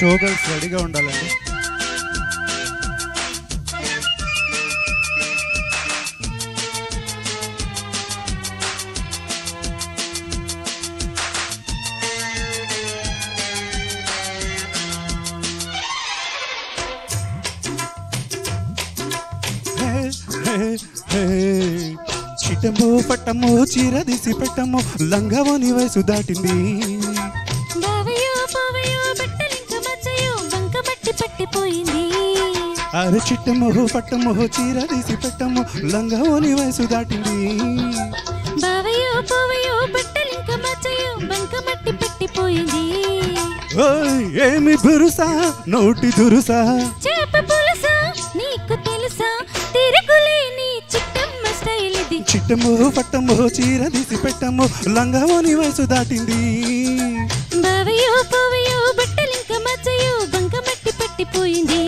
Show girls రెడీగా ఉండాలండి. చిట్టమో పట్టమో చీర తీసి పెట్టమో లంగవని వయసు దాటింది. అరే చిట్టమో పట్టమో చీర తీసి పెట్టమో లంగవని వయసు దాటింది. ఏమి బురుసా నోటి దురుసా నీకు తెలుసా తిరుగులేని చిట్టమ్మ స్టైల్ ఇది. చిట్టమో పట్టమో చీర తీసి పెట్టమో లంగవని వయసు దాటింది. బావయో పోవయో బట్టలింక మచ్చయో బంక మట్టి పట్టిపోయింది.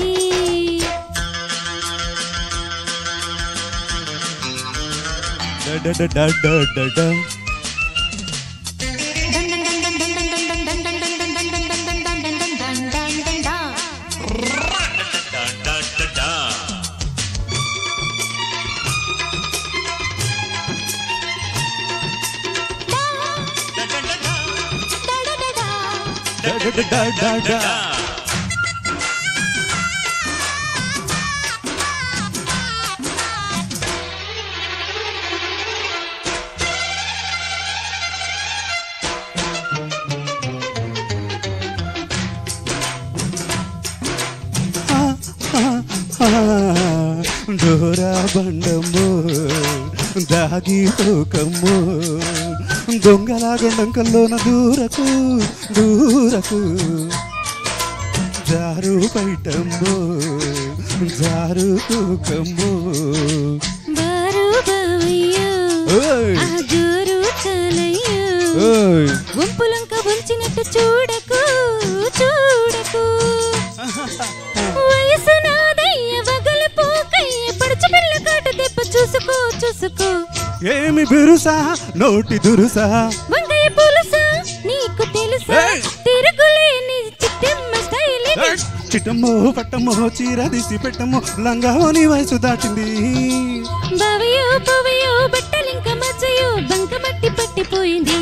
డోరా బండమ్మో దాగి తోకమ్మో దొంగలాగొండంకల్లోన దూరకు దూరకు జారు బయటమ్మో జారు తోకమ్మో బారు బావయ్యో ఆ జోరు చాలయ్యో గుంపులంక ఉంచినట్టు చూడకు చూడకు. వయసు నాదయ్య వగల పోకయ్య పడుచు పిల్ల కాటు దెబ్బ చూసుకో చూసుకో. ఏమి బిరుసా నోటి దురుసా వంకాయ పులుసా నీకు తెలుసా తిరుగులేని చిట్టమ్మ స్టైల్ ఇది. చిట్టమ్మో పట్టమ్మో చీర తీసి పెట్టమ్మో లంగావని వయసు దాటింది. బావయో పోవయో బట్టలింక మచ్చయో బంక మట్టి పట్టిపోయింది.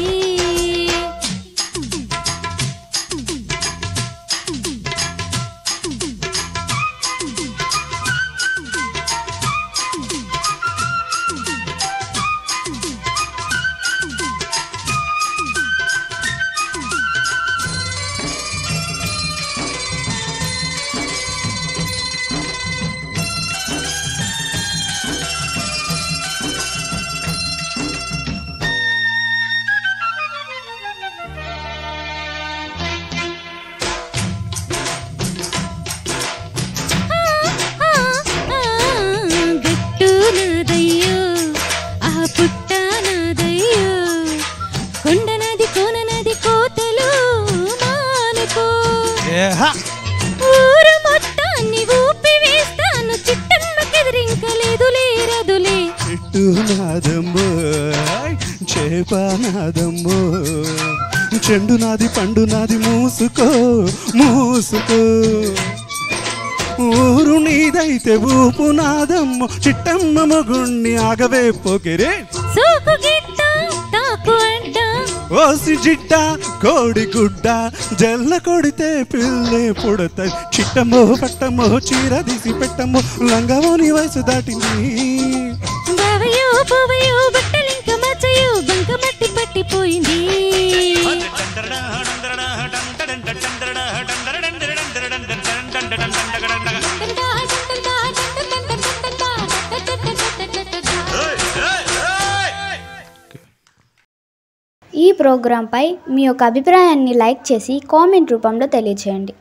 ఊరు మొత్తాన్ని ఊపి వేస్తాను చిట్టమ్మకెదిరింకలేదు లేరదులే. చెట్టు నాదమ్మో చేపనాదమ్మో చెండు నాది పండు నాది మూసుకో మూసుకో. ఊరు నీదైతే ఊపు నాదమ్మో చిట్టమ్మ మొగుణ్ణి ఆగవే పోకిరే. సోకు గిట్ట తాకు అడ్డ ఓసి జిడ్డ కోడి గుడ్డ జల్ల కొడితే పిల్లే పుడతాయి. చిట్టమ్మో పట్టమ్మో చీర తీసి పెట్టమ్మో లంగవని వయసు దాటింది. బావయో పోవయో బట్టలింక మచ్చయో బంక మట్టి పట్టిపోయింది. ఈ ప్రోగ్రాంపై మీ యొక్క అభిప్రాయాన్ని లైక్ చేసి కామెంట్ రూపంలో తెలియజేయండి.